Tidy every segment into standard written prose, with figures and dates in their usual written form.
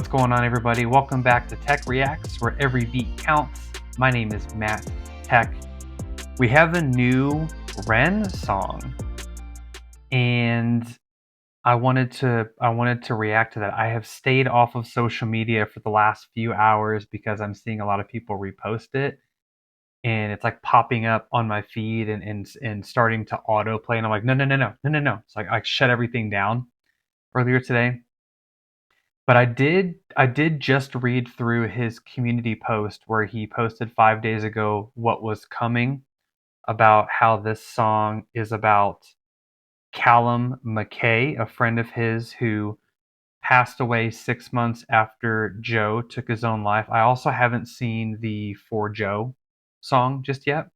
What's going on, everybody? Welcome back to Tech Reacts, where every beat counts. My name is Matt Tech. We have a new Ren song, and I wanted to react to that. I have stayed off of social media for the last few hours because I'm seeing a lot of people repost it, and it's like popping up on my feed and starting to autoplay, and I'm like, no. So I shut everything down earlier today. But I did just read through his community post where he posted 5 days ago what was coming about how this song is about Callum Mackay, a friend of his who passed away 6 months after Joe took his own life. I also haven't seen the For Joe song just yet.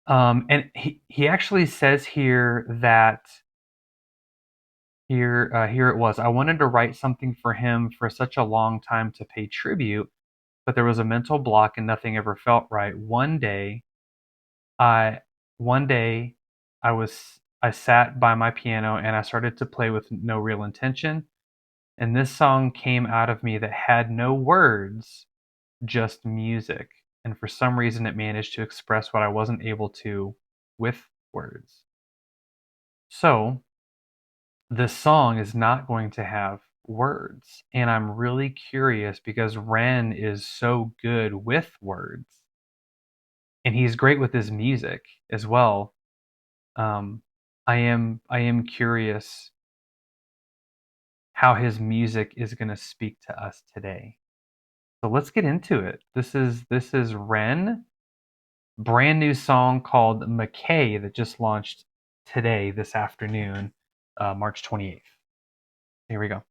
And he actually says here that here it was. I wanted to write something for him for such a long time to pay tribute, but there was a mental block and nothing ever felt right. I one day I sat by my piano and I started to play with no real intention, and this song came out of me that had no words, just music. And for some reason it managed to express what I wasn't able to with words. So, this song is not going to have words. And I'm really curious because Ren is so good with words and he's great with his music as well. Um, I am curious how his music is going to speak to us today. So let's get into it. This is Ren, brand new song called Mackay that just launched today, this afternoon, March 28th. Here we go.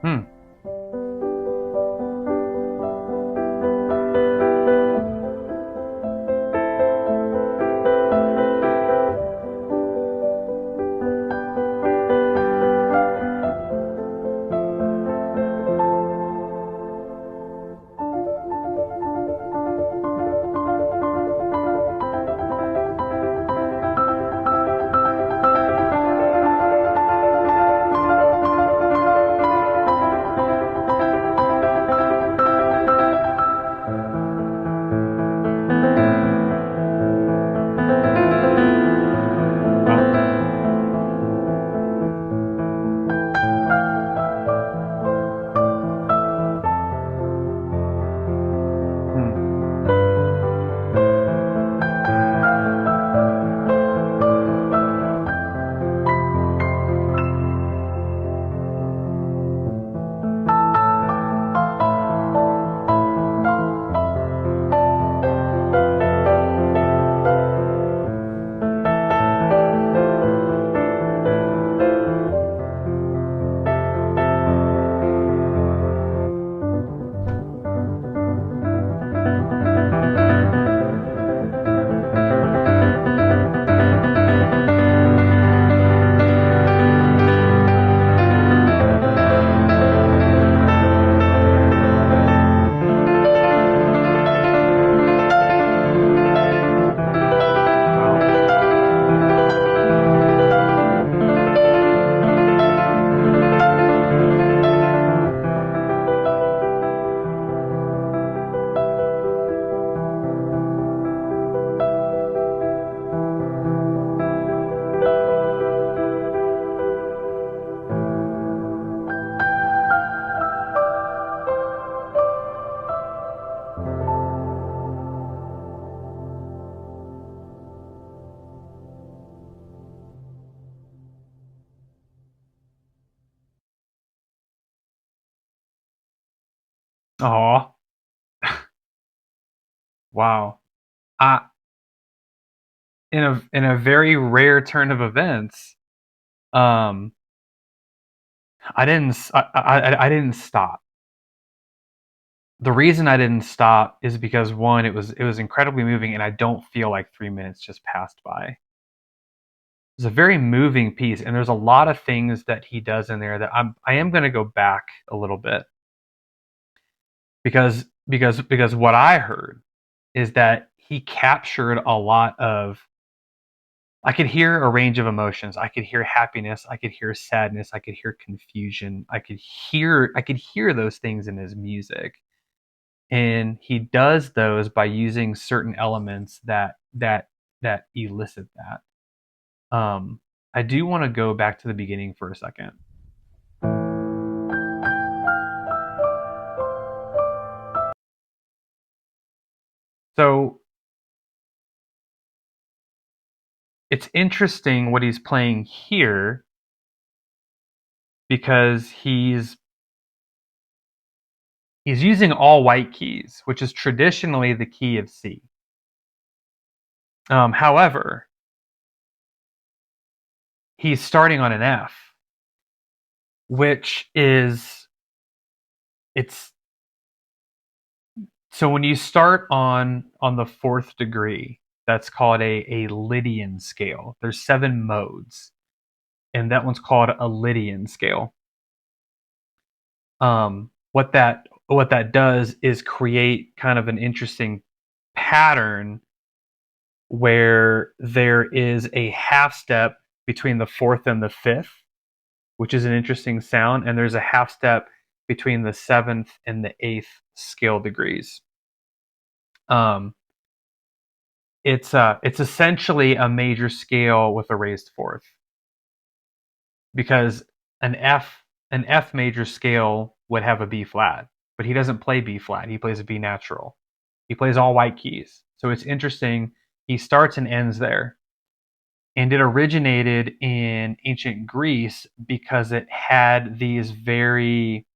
Hmm. Wow. Hmm. Wow. Aw. Wow. Uh, in a very rare turn of events, um, I didn't stop. The reason I didn't stop is because one, it was incredibly moving, and I don't feel like 3 minutes just passed by. It's a very moving piece, and there's a lot of things that he does in there that I am going to go back a little bit because what I heard is that he captured a lot of. I could hear a range of emotions. I could hear happiness. I could hear sadness. I could hear confusion. I could hear those things in his music, and he does those by using certain elements that elicit that. I do want to go back to the beginning for a second. So it's interesting what he's playing here because he's using all white keys, which is traditionally the key of C. However, he's starting on an F, which is it's so when you start on the fourth degree, that's called a Lydian scale. There's 7 modes, and that one's called a Lydian scale. What that does is create kind of an interesting pattern where there is a half step between the fourth and the fifth, which is an interesting sound, and there's a half step between the seventh and the eighth scale degrees. Um, it's essentially a major scale with a raised fourth because an F an F major scale would have a B flat, but he doesn't play B flat. He plays a B natural. He plays all white keys. So it's interesting. He starts and ends there. And it originated in ancient Greece because it had these very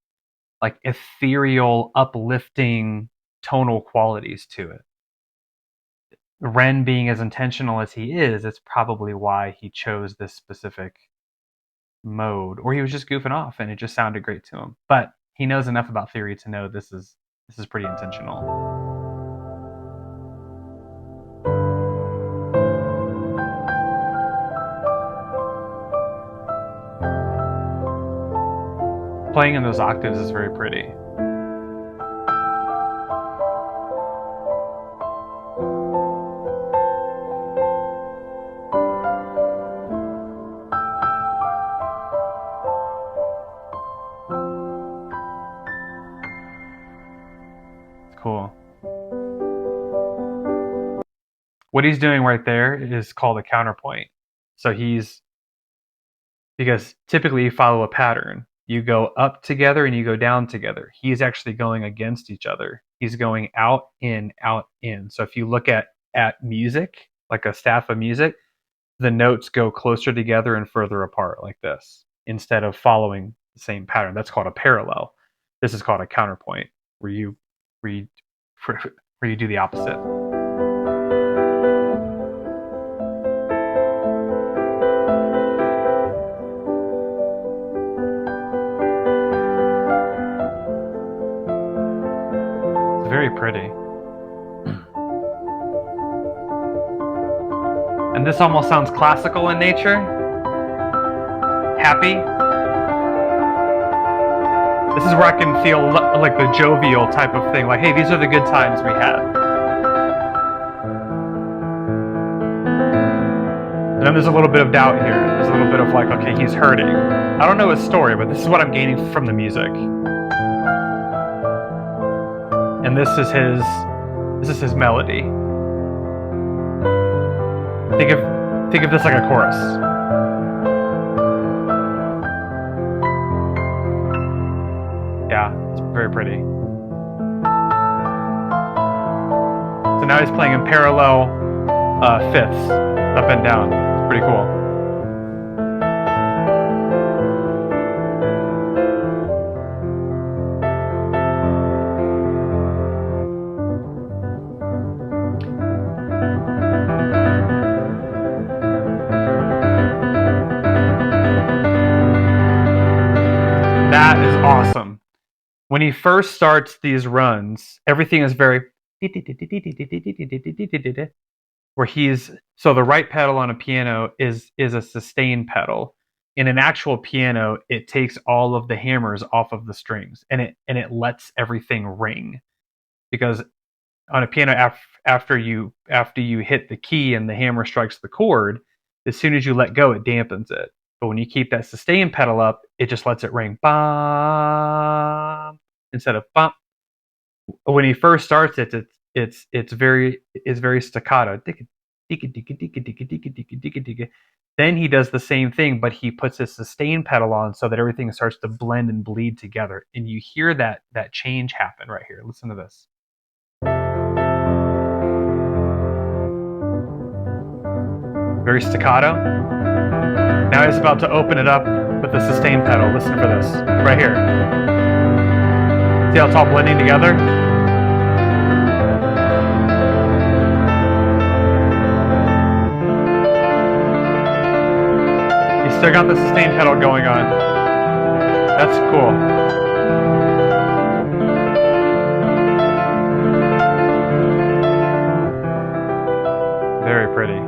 like ethereal, uplifting tonal qualities to it. Ren being as intentional as he is, it's probably why he chose this specific mode, or he was just goofing off and it just sounded great to him. But he knows enough about theory to know this is pretty intentional. Playing in those octaves is very pretty. It's cool. What he's doing right there is called a counterpoint. So he's because typically you follow a pattern. You go up together and you go down together. He's actually going against each other. He's going out, in. So if you look at music, like a staff of music, the notes go closer together and further apart like this instead of following the same pattern. That's called a parallel. This is called a counterpoint where where you, where you do the opposite. It's very pretty. And this almost sounds classical in nature. Happy. This is where I can feel like the jovial type of thing. Like, hey, these are the good times we had. And then there's a little bit of doubt here. There's a little bit of like, okay, he's hurting. I don't know his story, but this is what I'm gaining from the music. And this is his melody. Think of this like a chorus. Yeah, it's very pretty. So now he's playing in parallel fifths, up and down. It's pretty cool. awesome. When he first starts these runs, everything is very where he's so the right pedal on a piano is a sustain pedal. In an actual piano, it takes all of the hammers off of the strings and it lets everything ring because on a piano after you hit the key and the hammer strikes the chord, as soon as you let go, it dampens it. But when you keep that sustain pedal up, it just lets it ring bum instead of bump. When he first starts it, it's very staccato. Then he does the same thing, but he puts his sustain pedal on so that everything starts to blend and bleed together, and you hear that change happen right here. Listen to this. Very staccato. Now he's about to open it up with the sustain pedal. Listen for this right here. See how it's all blending together? He's still got the sustain pedal going on. That's cool. Very pretty.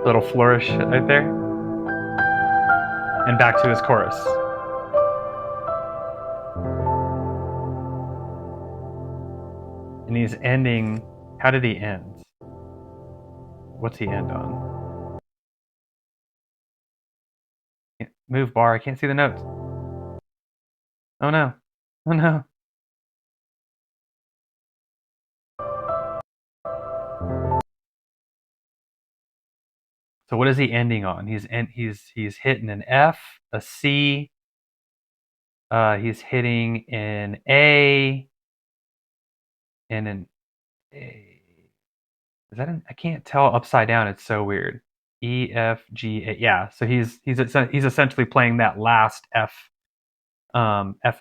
Little flourish right there. And back to his chorus. And he's ending. How did he end? What's he end on? Move bar. I can't see the notes. Oh no. Oh no. So what is he ending on? He's hitting an F, a C. He's hitting an A, and an A. Is that I can't tell upside down. It's so weird. E, F, G, A. Yeah. So he's essentially playing that last F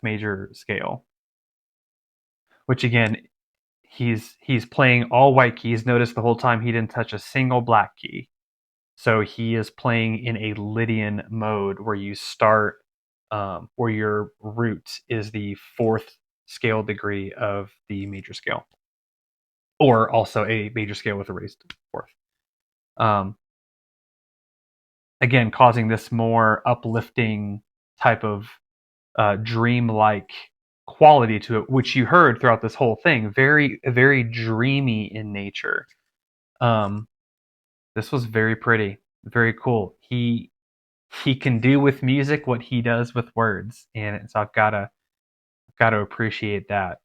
major scale, which again he's playing all white keys. Notice the whole time he didn't touch a single black key. So he is playing in a Lydian mode where you start, where your root is the fourth scale degree of the major scale, or also a major scale with a raised fourth. Again, causing this more uplifting type of dreamlike quality to it, which you heard throughout this whole thing. Very, very dreamy in nature. This was very pretty, very cool. He can do with music what he does with words, and so I've gotta appreciate that.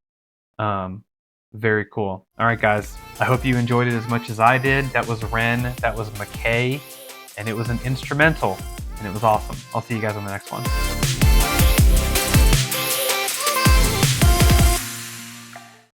Very cool. All right, guys. I hope you enjoyed it as much as I did. That was Ren. That was Mackay, and it was an instrumental, and it was awesome. I'll see you guys on the next one.